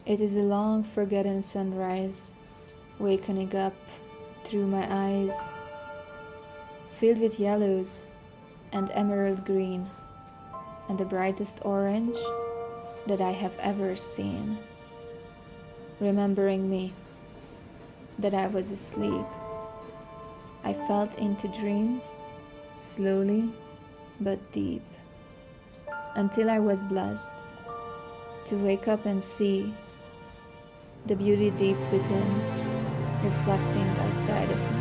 It is a long forgotten sunrise, wakening up through my eyes, filled with yellows and emerald green, and the brightest orange that I have ever seen, remembering me that I was asleep. I fell into dreams, slowly but deep, until I was blessed to wake up and see the beauty deep within, reflecting outside of me.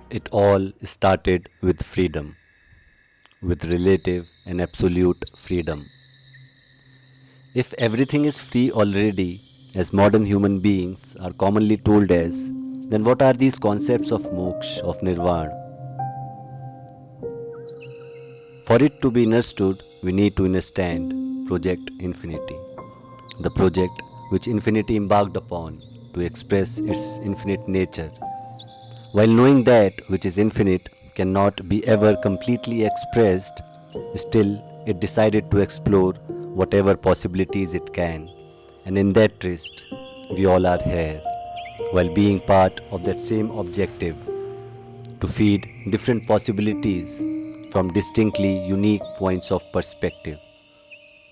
It all started with freedom, with relative and absolute freedom. If everything is free already, as modern human beings are commonly told as, then what are these concepts of moksha, of nirvana? For it to be understood, we need to understand Project Infinity, the project which infinity embarked upon to express its infinite nature. While knowing that which is infinite cannot be ever completely expressed, still it decided to explore whatever possibilities it can. And in that tryst, we all are here, while being part of that same objective to feed different possibilities from distinctly unique points of perspective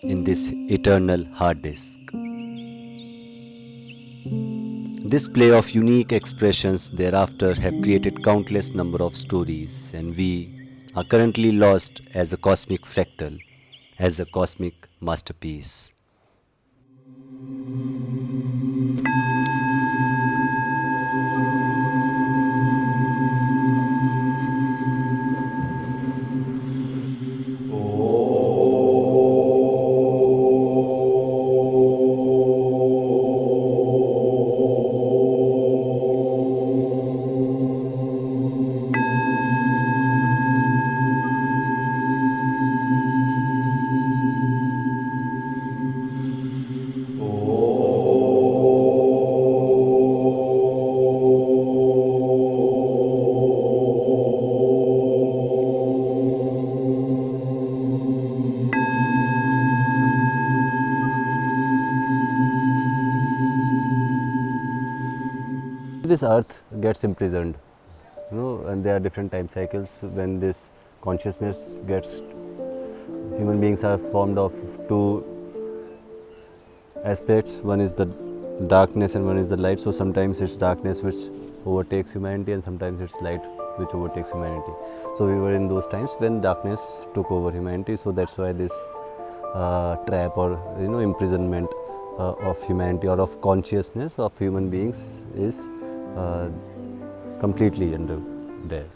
in this eternal hard disk. This play of unique expressions thereafter have created countless number of stories, and we are currently lost as a cosmic fractal, as a cosmic masterpiece. This earth gets imprisoned, and there are different time cycles when this consciousness gets. Human beings are formed of two aspects. One is the darkness and one is the light. So sometimes it's darkness which overtakes humanity, and sometimes it's light which overtakes humanity. So we were in those times when darkness took over humanity. So that's why this trap or imprisonment of humanity or of consciousness of human beings is completely under there.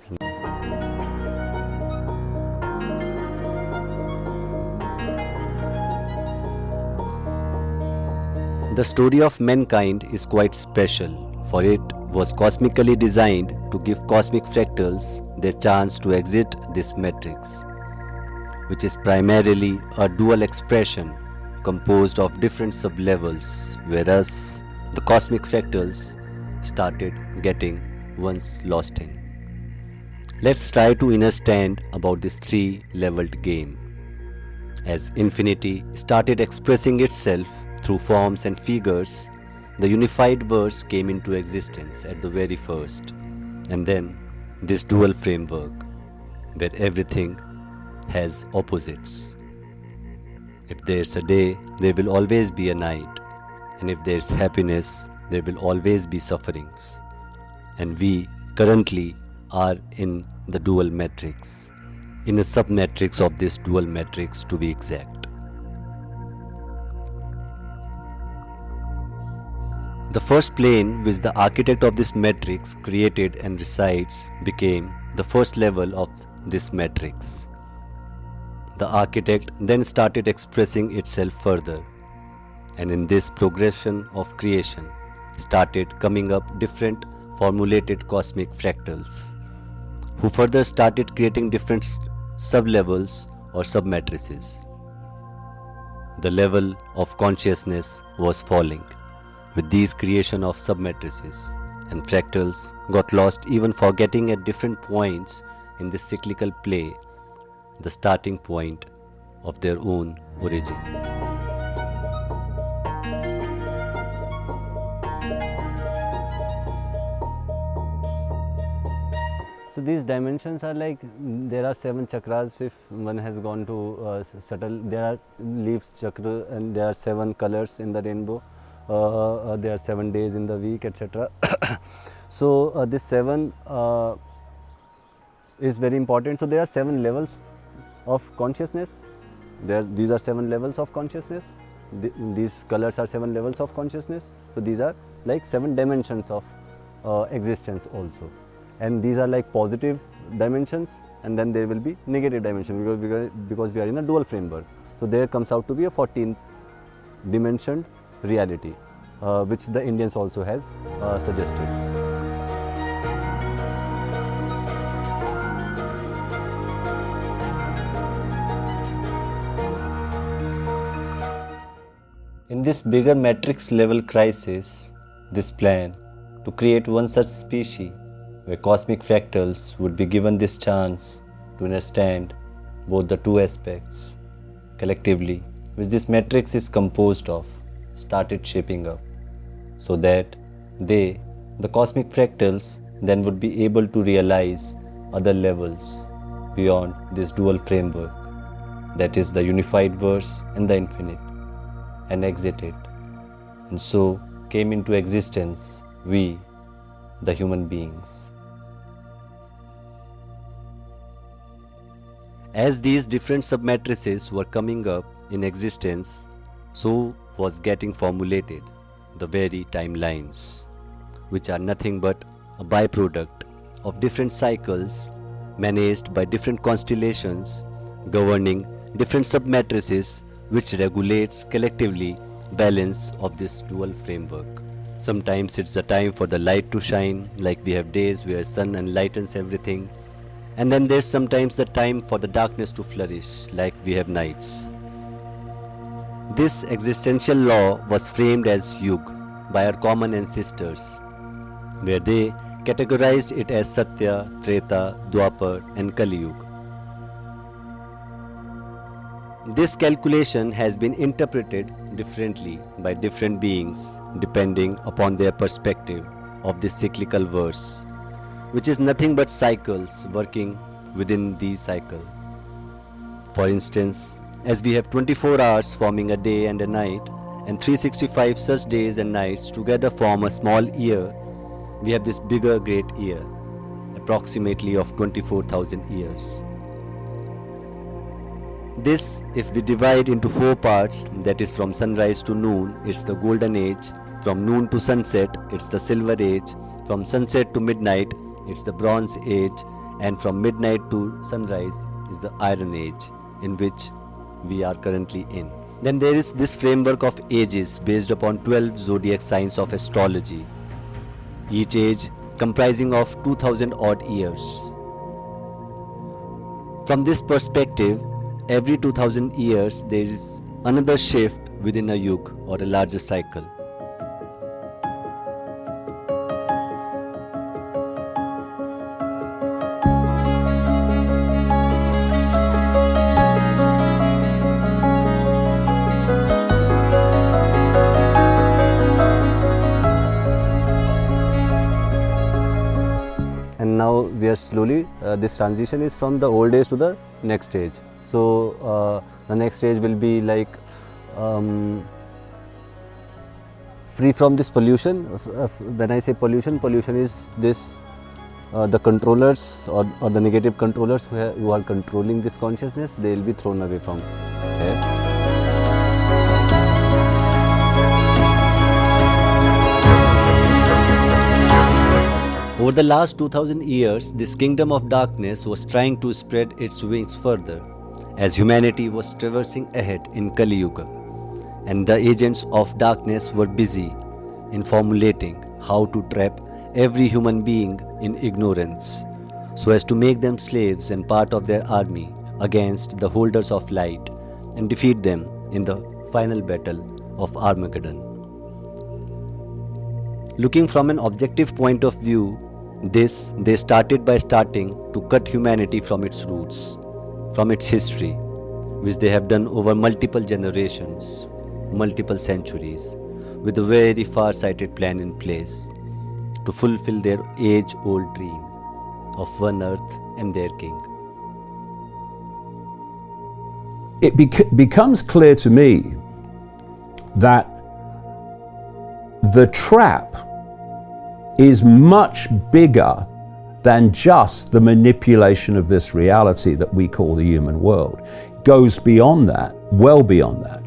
The story of mankind is quite special, for it was cosmically designed to give cosmic fractals their chance to exit this matrix, which is primarily a dual expression composed of different sublevels, whereas the cosmic fractals started getting once lost in. Let's try to understand about this three-leveled game. As infinity started expressing itself through forms and figures, the unified verse came into existence at the very first, and then this dual framework where everything has opposites. If there's a day, there will always be a night, and if there's happiness, there will always be sufferings. And we currently are in the dual matrix, in a submatrix of this dual matrix to be exact. The first plane which the architect of this matrix created and resides became the first level of this matrix. The architect then started expressing itself further, and in this progression of creation started coming up different formulated cosmic fractals, who further started creating different sub-levels or sub-matrices. The level of consciousness was falling with these creation of sub-matrices, and fractals got lost, even forgetting at different points in this cyclical play the starting point of their own origin. So these dimensions are like, there are 7 chakras. If one has gone to subtle, there are leaves chakra, and there are 7 colors in the rainbow. There are 7 days in the week, etc. So this 7 is very important. So there are 7 levels of consciousness. These are 7 levels of consciousness. These colors are 7 levels of consciousness. So these are like 7 dimensions of existence also. And these are like positive dimensions, and then there will be negative dimension, because we are in a dual framework. So there comes out to be a 14 dimensioned reality, which the Indians also has suggested. In this bigger matrix level crisis, this plan to create one such species where cosmic fractals would be given this chance to understand both the two aspects collectively, which this matrix is composed of, started shaping up, so that they, the cosmic fractals, then would be able to realize other levels beyond this dual framework, that is the unified verse and the infinite, and exit it, and so came into existence we, the human beings. As these different submatrices were coming up in existence, so was getting formulated the very timelines, which are nothing but a byproduct of different cycles managed by different constellations governing different submatrices, which regulates collectively balance of this dual framework. Sometimes it's the time for the light to shine, like we have days where sun enlightens everything, and then there's sometimes the time for the darkness to flourish, like we have nights. This existential law was framed as Yuga by our common ancestors, where they categorized it as Satya, Treta, Dwapar and Kali Yuga. This calculation has been interpreted differently by different beings depending upon their perspective of this cyclical verse, which is nothing but cycles working within these cycles. For instance, as we have 24 hours forming a day and a night, and 365 such days and nights together form a small year, we have this bigger great year, approximately of 24,000 years. This, if we divide into 4 parts, that is from sunrise to noon, it's the golden age; from noon to sunset, it's the silver age; from sunset to midnight, it's the bronze age; and from midnight to sunrise is the iron age, in which we are currently in. Then there is this framework of ages based upon 12 zodiac signs of astrology, each age comprising of 2000 odd years. From this perspective, every 2000 years there is another shift within a yuga or a larger cycle. And now we are slowly, this transition is from the old age to the next stage. So the next stage will be like free from this pollution. When I say pollution, pollution is this the controllers or the negative controllers who are controlling this consciousness, they will be thrown away from here. Over the last 2000 years, this kingdom of darkness was trying to spread its wings further as humanity was traversing ahead in Kali Yuga, and the agents of darkness were busy in formulating how to trap every human being in ignorance so as to make them slaves and part of their army against the holders of light and defeat them in the final battle of Armageddon. Looking from an objective point of view, they started by starting to cut humanity from its roots, from its history, which they have done over multiple generations, multiple centuries, with a very far-sighted plan in place to fulfill their age-old dream of one earth and their king. It becomes clear to me that the trap is much bigger than just the manipulation of this reality that we call the human world. It goes beyond that, well beyond that.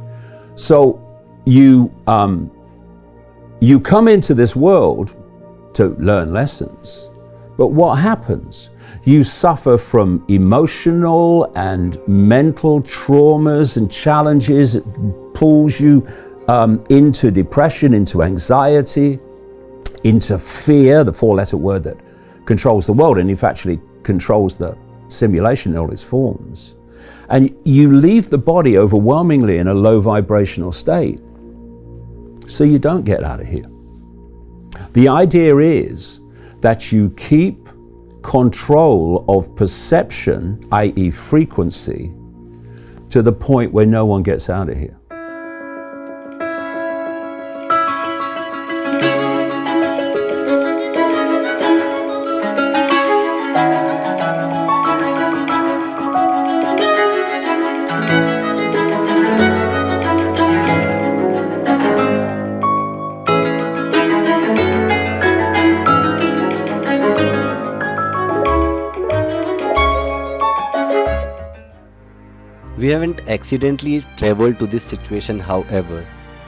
So you come into this world to learn lessons, but what happens? You suffer from emotional and mental traumas and challenges. It pulls you into depression, into anxiety, into fear, the four-letter word that controls the world and if actually controls the simulation in all its forms. And you leave the body overwhelmingly in a low vibrational state. So you don't get out of here. The idea is that you keep control of perception, i.e. frequency, to the point where no one gets out of here. We haven't accidentally traveled to this situation, however.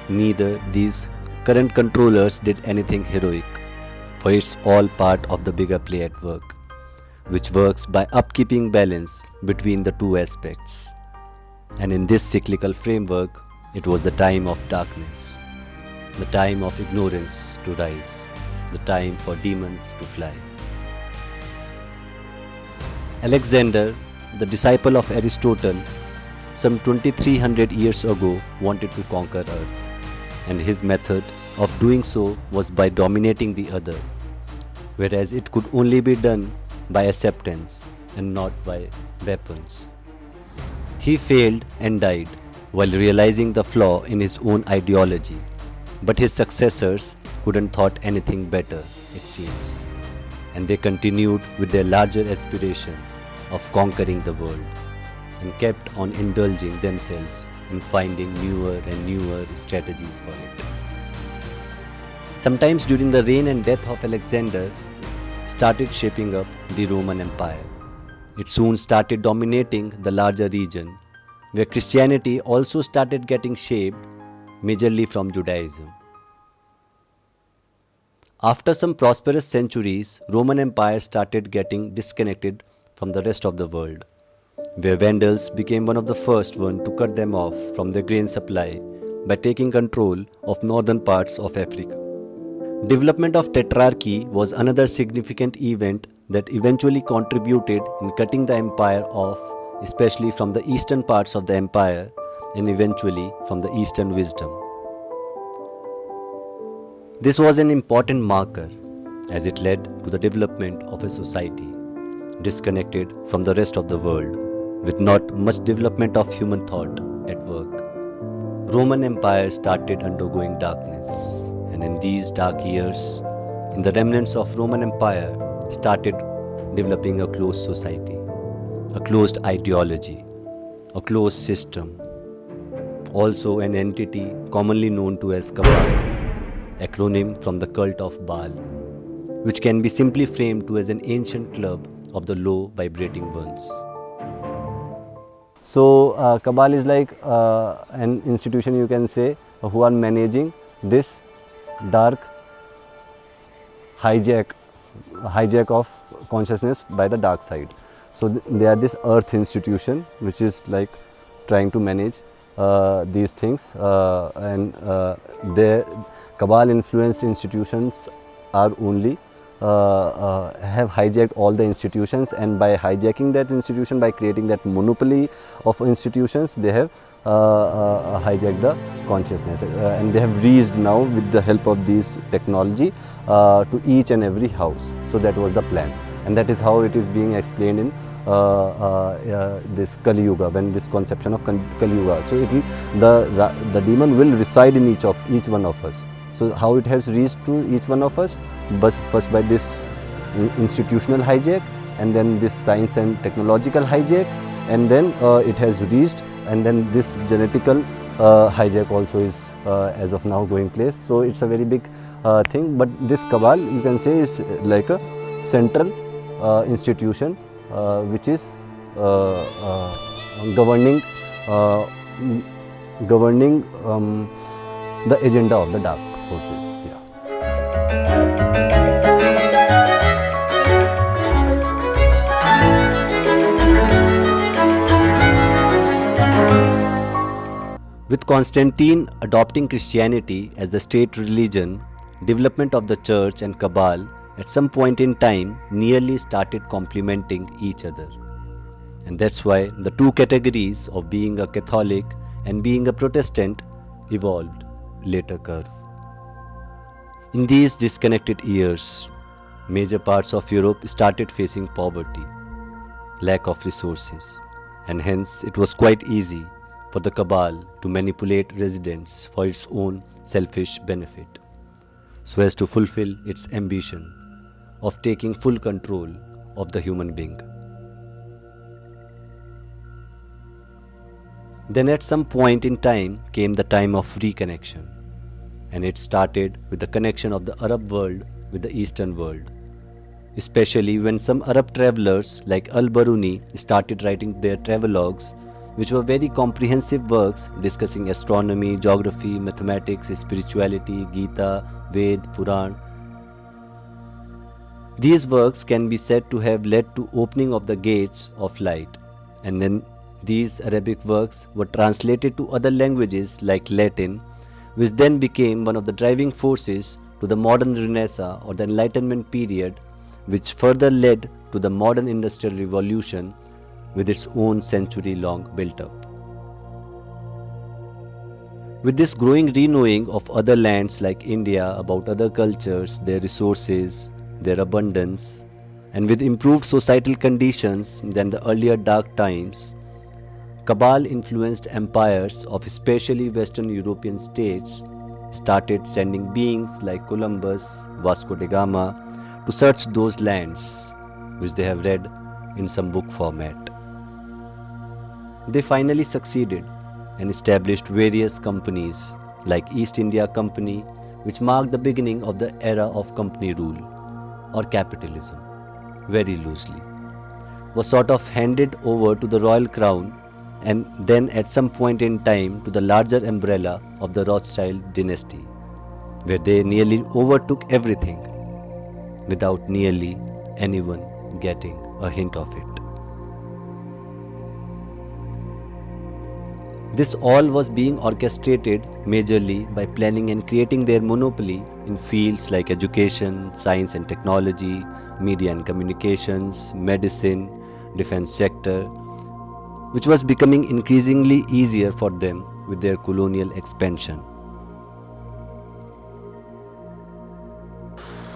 Neither these current controllers did anything heroic, for it's all part of the bigger play at work, which works by upkeeping balance between the two aspects. And in this cyclical framework, it was the time of darkness, the time of ignorance to rise, the time for demons to fly. Alexander, the disciple of Aristotle, some 2300 years ago wanted to conquer Earth, and his method of doing so was by dominating the other, whereas it could only be done by acceptance and not by weapons. He failed and died while realizing the flaw in his own ideology, but his successors couldn't thought anything better, it seems, and they continued with their larger aspiration of conquering the world, and kept on indulging themselves in finding newer and newer strategies for it. Sometimes during the reign and death of Alexander started shaping up the Roman Empire. It soon started dominating the larger region, where Christianity also started getting shaped majorly from Judaism. After some prosperous centuries, Roman Empire started getting disconnected from the rest of the world, where Vandals became one of the first to cut them off from their grain supply by taking control of northern parts of Africa. Development of tetrarchy was another significant event that eventually contributed in cutting the empire off, especially from the eastern parts of the empire and eventually from the eastern wisdom. This was an important marker as it led to the development of a society disconnected from the rest of the world, with not much development of human thought at work. Roman Empire started undergoing darkness, and in these dark years, in the remnants of Roman Empire started developing a closed society, a closed ideology, a closed system, also an entity commonly known to as Cabal, acronym from the cult of Baal, which can be simply framed to as an ancient club of the low vibrating ones. So Cabal is like an institution, you can say, who are managing this dark hijack hijack of consciousness by the dark side. So they are this earth institution which is like trying to manage these things, and their cabal influenced institutions are only have hijacked all the institutions, and by hijacking that institution, by creating that monopoly of institutions, they have hijacked the consciousness, and they have reached now with the help of this technology to each and every house. So that was the plan, and that is how it is being explained in this Kali Yuga, when this conception of Kali Yuga. So the demon will reside in each one of us. So how it has reached to each one of us? But first by this institutional hijack, and then this science and technological hijack, and then it has reached, and then this genetical hijack also is as of now going place. So it's a very big thing. But this cabal, you can say, is like a central institution which is governing the agenda of the dark forces. Yeah. With Constantine adopting Christianity as the state religion, development of the church and cabal at some point in time nearly started complementing each other. And that's why the two categories of being a Catholic and being a Protestant evolved later curve. In these disconnected years, major parts of Europe started facing poverty, lack of resources, and hence it was quite easy for the cabal to manipulate residents for its own selfish benefit, so as to fulfill its ambition of taking full control of the human being. Then at some point in time came the time of reconnection, and it started with the connection of the Arab world with the Eastern world, especially when some Arab travelers like Al-Baruni started writing their travelogues, which were very comprehensive works discussing astronomy, geography, mathematics, spirituality, Gita, Ved, Puran. These works can be said to have led to opening of the gates of light, and then these Arabic works were translated to other languages like Latin, which then became one of the driving forces to the modern Renaissance or the Enlightenment period, which further led to the modern Industrial Revolution with its own century-long build-up. With this growing re-knowing of other lands like India about other cultures, their resources, their abundance, and with improved societal conditions than the earlier dark times, cabal-influenced empires of especially Western European states started sending beings like Columbus, Vasco da Gama to search those lands, which they have read in some book format. They finally succeeded and established various companies like East India Company, which marked the beginning of the era of company rule or capitalism, very loosely, was sort of handed over to the royal crown, and then at some point in time to the larger umbrella of the Rothschild dynasty, where they nearly overtook everything without nearly anyone getting a hint of it. This all was being orchestrated majorly by planning and creating their monopoly in fields like education, science and technology, media and communications, medicine, defense sector, which was becoming increasingly easier for them with their colonial expansion.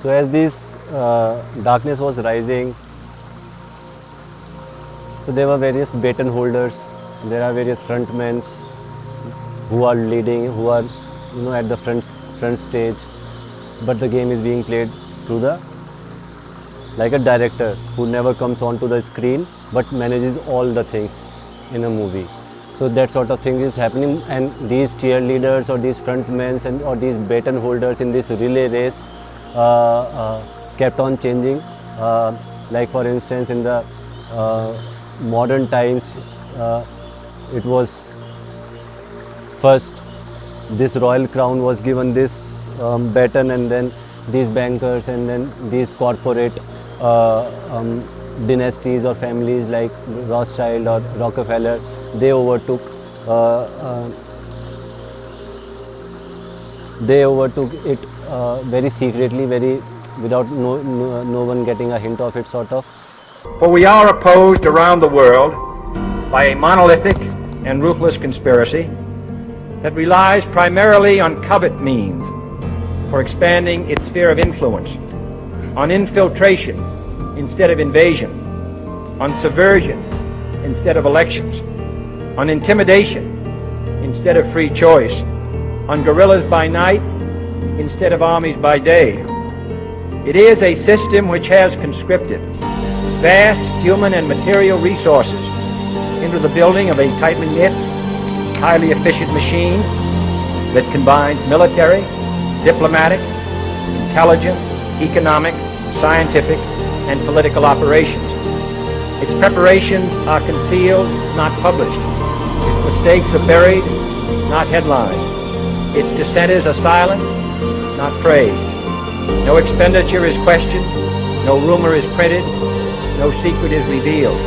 So as this darkness was rising, so there were various baton holders, there are various frontmen who are leading, who are at the front stage, but the game is being played through the like a director who never comes onto the screen but manages all the things in a movie. So that sort of thing is happening, and these cheerleaders or these frontmen or these baton holders in this relay race kept on changing. Like for instance, in the modern times, it was first this royal crown was given this baton, and then these bankers and then these corporate uh, um, dynasties or families like Rothschild or Rockefeller, they overtook uh, uh, it very secretly, very without no one getting a hint of it, sort of. For we are opposed around the world by a monolithic and ruthless conspiracy that relies primarily on covert means for expanding its sphere of influence, on infiltration instead of invasion, on subversion instead of elections, on intimidation instead of free choice, on guerrillas by night instead of armies by day. It is a system which has conscripted vast human and material resources into the building of a tightly knit, highly efficient machine that combines military, diplomatic, intelligence, economic, scientific, and political operations. Its preparations are concealed, not published. Its mistakes are buried, not headlined. Its dissenters are silenced, not praised. No expenditure is questioned, no rumor is printed, no secret is revealed.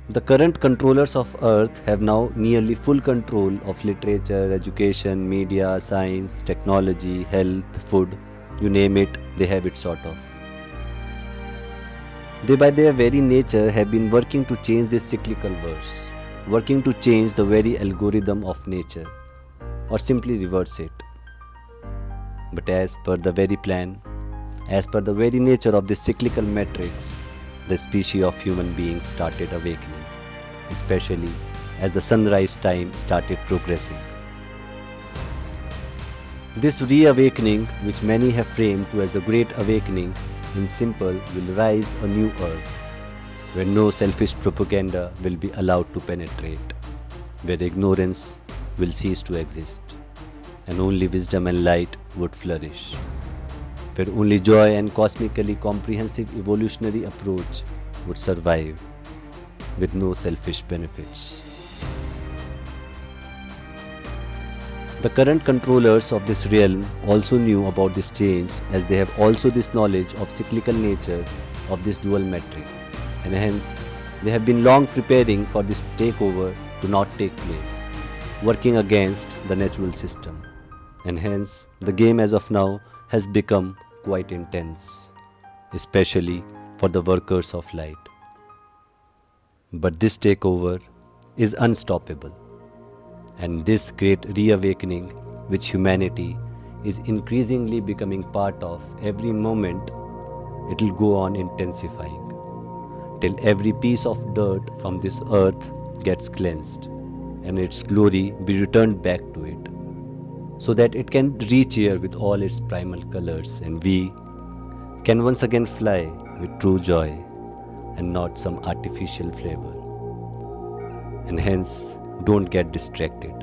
The current controllers of Earth have now nearly full control of literature, education, media, science, technology, health, food, you name it, they have it sort of. They by their very nature have been working to change this cyclical verse, working to change the very algorithm of nature, or simply reverse it. But as per the very plan, as per the very nature of this cyclical matrix, the species of human beings started awakening, especially as the sunrise time started progressing. This reawakening, which many have framed to as the Great Awakening, in simple will rise a new earth, where no selfish propaganda will be allowed to penetrate, where ignorance will cease to exist, and only wisdom and light would flourish, where only joy and cosmically comprehensive evolutionary approach would survive, with no selfish benefits. The current controllers of this realm also knew about this change, as they have also this knowledge of cyclical nature of this dual matrix, and hence they have been long preparing for this takeover to not take place, working against the natural system, and hence the game as of now has become quite intense, especially for the workers of light. But this takeover is unstoppable, and this great reawakening which humanity is increasingly becoming part of every moment, it will go on intensifying till every piece of dirt from this earth gets cleansed and its glory be returned back to it, so that it can reach here with all its primal colors, and we can once again fly with true joy and not some artificial flavor. And hence, don't get distracted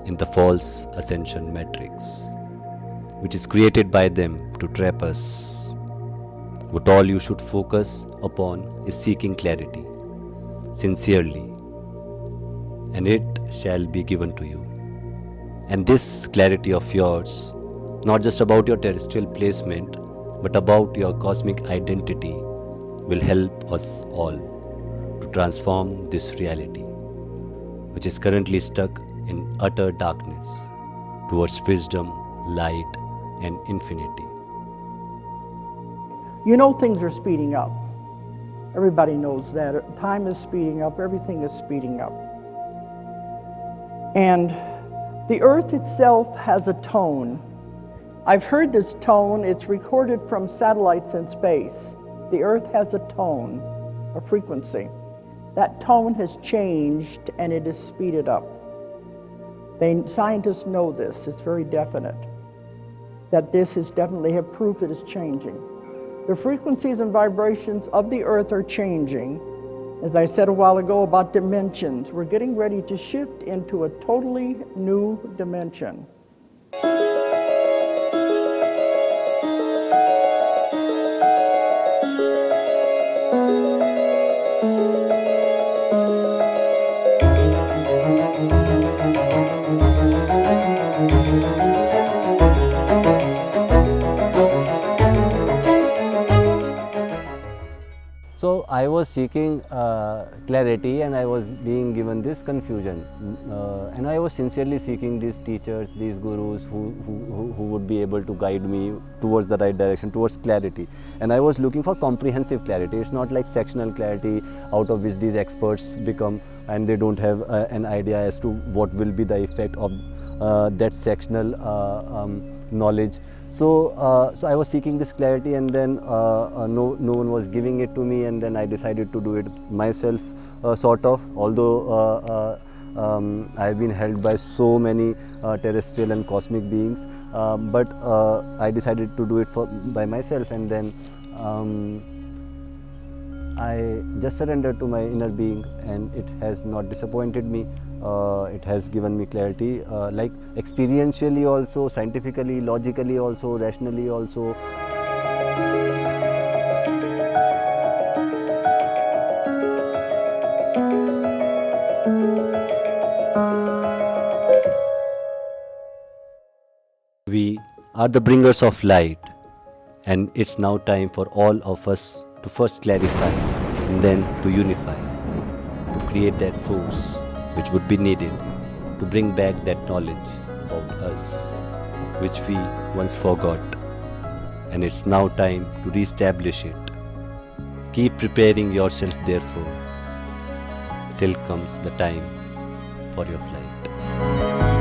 in the false ascension matrix, which is created by them to trap us. What all you should focus upon is seeking clarity, sincerely, and it shall be given to you. And this clarity of yours, not just about your terrestrial placement, but about your cosmic identity, will help us all to transform this reality, which is currently stuck in utter darkness, towards wisdom, light, and infinity. You know things are speeding up. Everybody knows that. Time is speeding up, everything is speeding up. And the earth itself has a tone. I've heard this tone, it's recorded from satellites in space. The earth has a tone, a frequency. That tone has changed and it is speeded up. Scientists know this, it's very definite, that this is definitely have proof it is changing. The frequencies and vibrations of the earth are changing. As I said a while ago about dimensions, we're getting ready to shift into a totally new dimension. I was seeking clarity, and I was being given this confusion, and I was sincerely seeking these teachers, these gurus who would be able to guide me towards the right direction, towards clarity. And I was looking for comprehensive clarity. It's not like sectional clarity out of which these experts become, and they don't have an idea as to what will be the effect of that sectional knowledge. So I was seeking this clarity, and then no one was giving it to me, and then I decided to do it myself, sort of. Although I've been held by so many terrestrial and cosmic beings, but I decided to do it by myself, and then I just surrendered to my inner being, and it has not disappointed me. It has given me clarity, like experientially also, scientifically, logically also, rationally also. We are the bringers of light, and it's now time for all of us to first clarify and then to unify, to create that force which would be needed to bring back that knowledge about us which we once forgot, and it's now time to re-establish it. Keep preparing yourself therefore till comes the time for your flight.